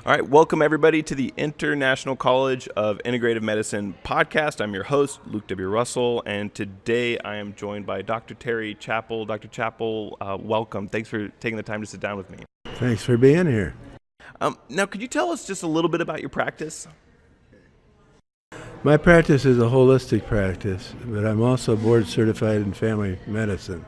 All right, welcome everybody to the International College of Integrative Medicine podcast. I'm your host, Luke W. Russell, and today I am joined by Dr. Terry Chappell. Dr. Chappell, welcome. Thanks for taking the time to sit down with me. Thanks for being here. Now, could you tell us just a little bit about your practice? My practice is a holistic practice, but I'm also board certified in family medicine.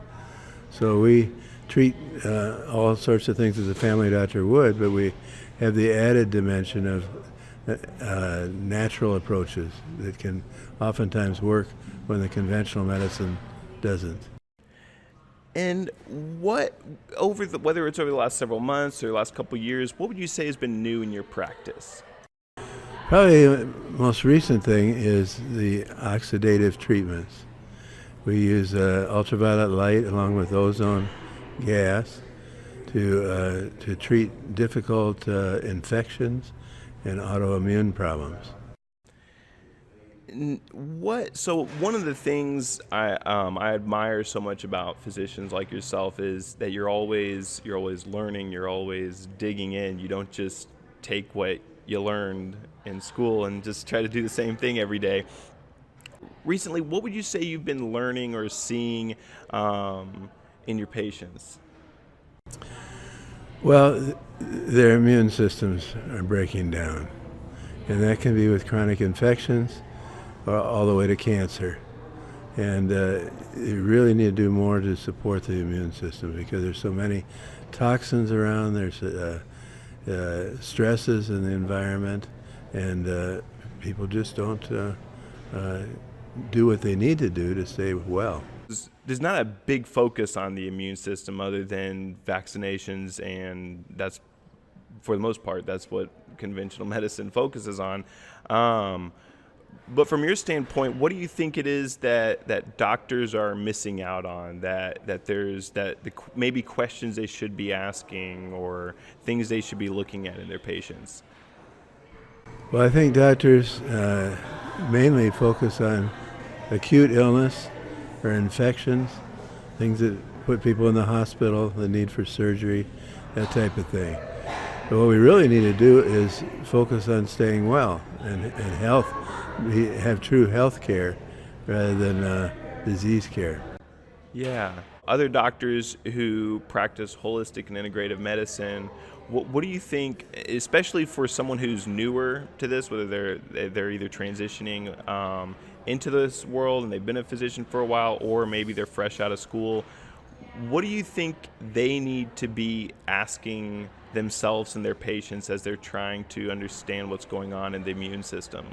So we treat all sorts of things as a family doctor would, but we have the added dimension of natural approaches that can oftentimes work when the conventional medicine doesn't. And whether it's over the last several months or the last couple of years, what would you say has been new in your practice? Probably the most recent thing is the oxidative treatments. We use ultraviolet light along with ozone gas to treat difficult infections and autoimmune problems. So one of the things I admire so much about physicians like yourself is that you're always learning, you're always digging in. You don't just take what you learned in school and just try to do the same thing every day. Recently, what would you say you've been learning or seeing in your patients? Well, their immune systems are breaking down, and that can be with chronic infections all the way to cancer. And you really need to do more to support the immune system because there's so many toxins around, there's stresses in the environment, and people just don't do what they need to do to stay well. There's not a big focus on the immune system other than vaccinations, and that's, for the most part, that's what conventional medicine focuses on. But from your standpoint, what do you think it is that doctors are missing out on, maybe questions they should be asking or things they should be looking at in their patients? Well, I think doctors mainly focus on acute illness or infections, things that put people in the hospital, the need for surgery, that type of thing. But what we really need to do is focus on staying well and health. We have true health care rather than disease care. Yeah. Other doctors who practice holistic and integrative medicine, what do you think, especially for someone who's newer to this, whether they're either transitioning into this world and they've been a physician for a while, or maybe they're fresh out of school, what do you think they need to be asking themselves and their patients as they're trying to understand what's going on in the immune system?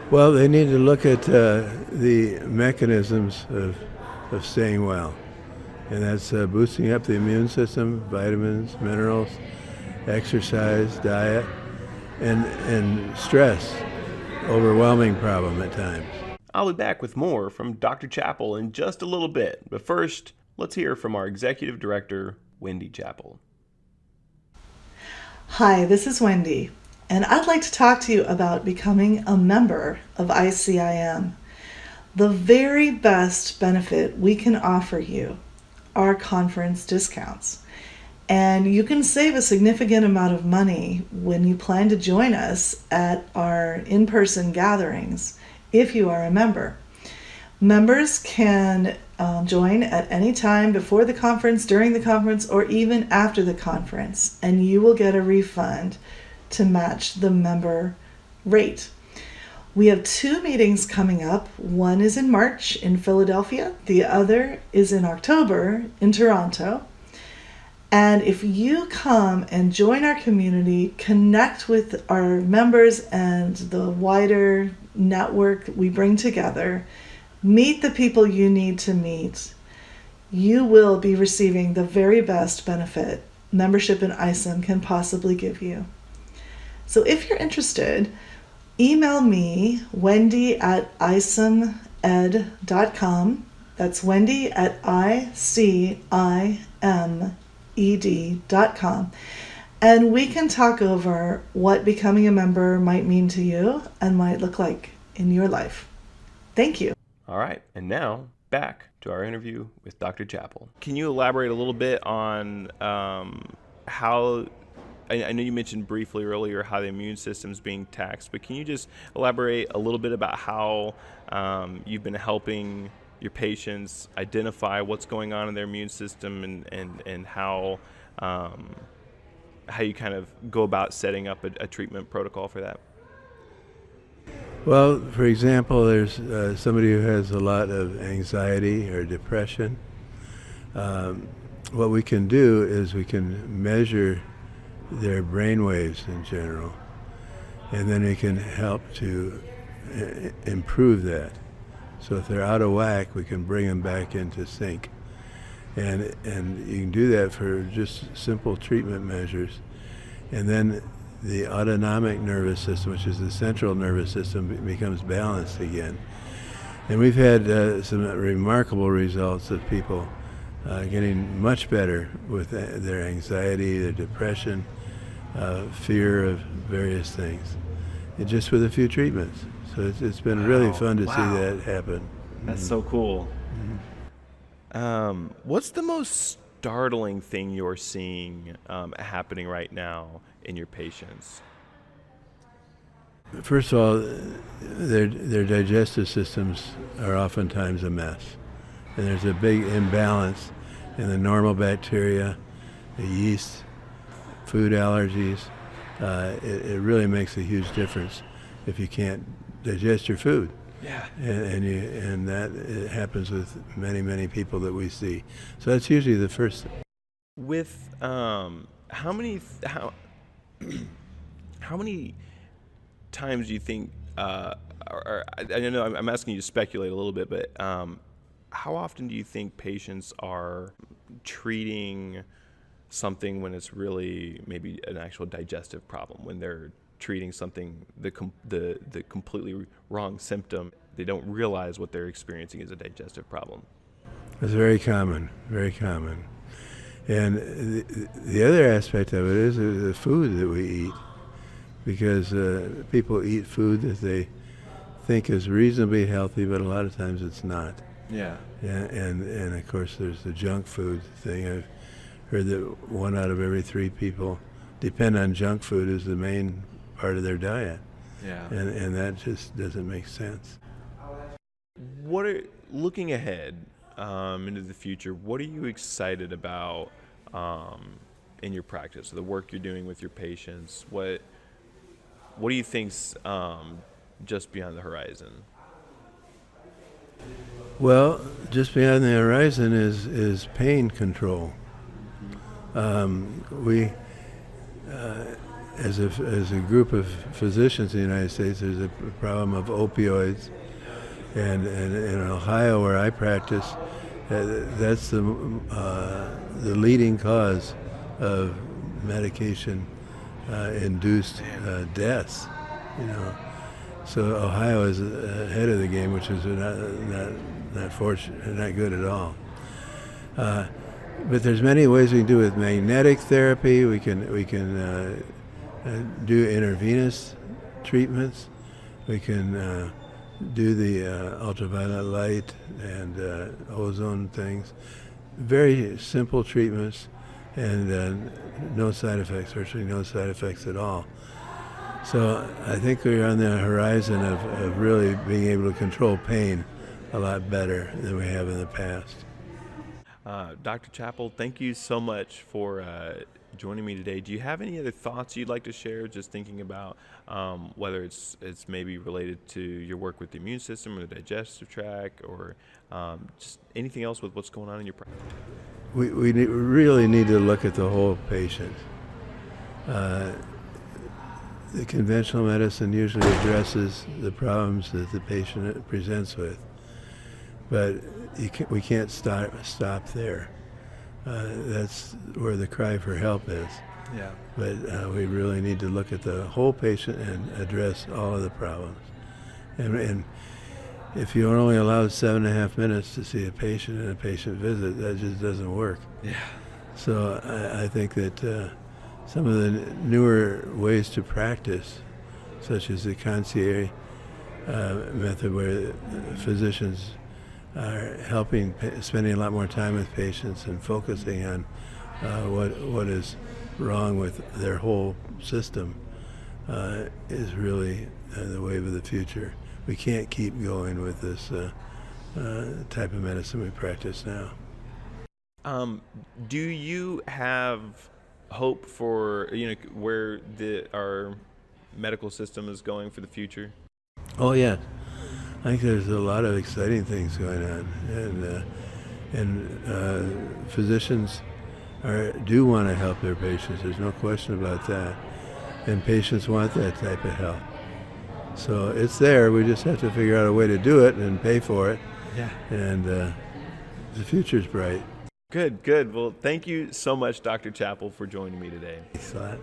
Well, they need to look at the mechanisms of staying well. And that's boosting up the immune system, vitamins, minerals, exercise, diet, and stress. Overwhelming problem at times. I'll be back with more from Dr. Chappell in just a little bit. But first, let's hear from our Executive Director, Wendy Chappell. Hi, this is Wendy, and I'd like to talk to you about becoming a member of ICIM. The very best benefit we can offer you are conference discounts. And you can save a significant amount of money when you plan to join us at our in-person gatherings if you are a member. Members can join at any time before the conference, during the conference, or even after the conference, and you will get a refund to match the member rate. We have 2 meetings coming up. One is in March in Philadelphia. The other is in October in Toronto. And if you come and join our community, connect with our members and the wider network we bring together, meet the people you need to meet, you will be receiving the very best benefit membership in ICIM can possibly give you. So if you're interested, email me, wendy@icimed.com. That's wendy@icimed.com. And we can talk over what becoming a member might mean to you and might look like in your life. Thank you. All right, and now back to our interview with Dr. Chappell. Can you elaborate a little bit on how I know you mentioned briefly earlier how the immune system's being taxed, but can you just elaborate a little bit about how you've been helping your patients identify what's going on in their immune system, and how you kind of go about setting up a treatment protocol for that? Well, for example, there's somebody who has a lot of anxiety or depression. What we can do is we can measure their brain waves in general, and then we can help to improve that. So if they're out of whack, we can bring them back into sync. And you can do that for just simple treatment measures. And then the autonomic nervous system, which is the central nervous system, becomes balanced again. And we've had some remarkable results of people getting much better with their anxiety, their depression, fear of various things, and just with a few treatments. So it's been really fun to see that happen. That's so cool. What's the most startling thing you're seeing happening right now in your patients? First of all, their digestive systems are oftentimes a mess. And there's a big imbalance in the normal bacteria, the yeast, food allergies. It really makes a huge difference if you can't digest your food. Yeah. And that it happens with many, many people that we see. So that's usually the first thing. With how many times do you think? Or I don't know. I'm asking you to speculate a little bit, but how often do you think patients are treating something when it's really maybe an actual digestive problem, when they're treating something, the completely wrong symptom? They don't realize what they're experiencing is a digestive problem. It's very common, very common. And the other aspect of it is the food that we eat, because people eat food that they think is reasonably healthy, but a lot of times it's not. Yeah. And of course there's the junk food thing. I've heard that 1 out of every 3 people depend on junk food as the main part of their diet. Yeah. And that just doesn't make sense. Looking ahead into the future, what are you excited about in your practice, the work you're doing with your patients? What do you think's just beyond the horizon? Well, just beyond the horizon is pain control. We, as a group of physicians in the United States, there's a problem of opioids, and in Ohio, where I practice, that's the leading cause of medication-induced deaths. You know, so Ohio is ahead of the game, which is not fortunate, not good at all. But there's many ways we can do it with magnetic therapy. We can do intravenous treatments. We can do the ultraviolet light and ozone things. Very simple treatments, and no side effects, virtually no side effects at all. So I think we're on the horizon of really being able to control pain a lot better than we have in the past. Dr. Chappell, thank you so much for joining me today. Do you have any other thoughts you'd like to share, just thinking about whether it's maybe related to your work with the immune system or the digestive tract, or just anything else with what's going on in your practice? We really need to look at the whole patient. The conventional medicine usually addresses the problems that the patient presents with, but we can't stop there. That's where the cry for help is. Yeah. But we really need to look at the whole patient and address all of the problems. And if you are only allowed 7.5 minutes to see a patient in a patient visit, that just doesn't work. Yeah. So I think that some of the newer ways to practice, such as the concierge method, where physicians are spending a lot more time with patients and focusing on what is wrong with their whole system is really the wave of the future. We can't keep going with this type of medicine we practice now. Do you have hope for where our medical system is going for the future? Oh yeah, I think there's a lot of exciting things going on, and physicians do want to help their patients. There's no question about that, and patients want that type of help. So it's there. We just have to figure out a way to do it and pay for it. Yeah. And the future's bright. Good, good. Well, thank you so much, Dr. Chappell, for joining me today. Thanks a lot.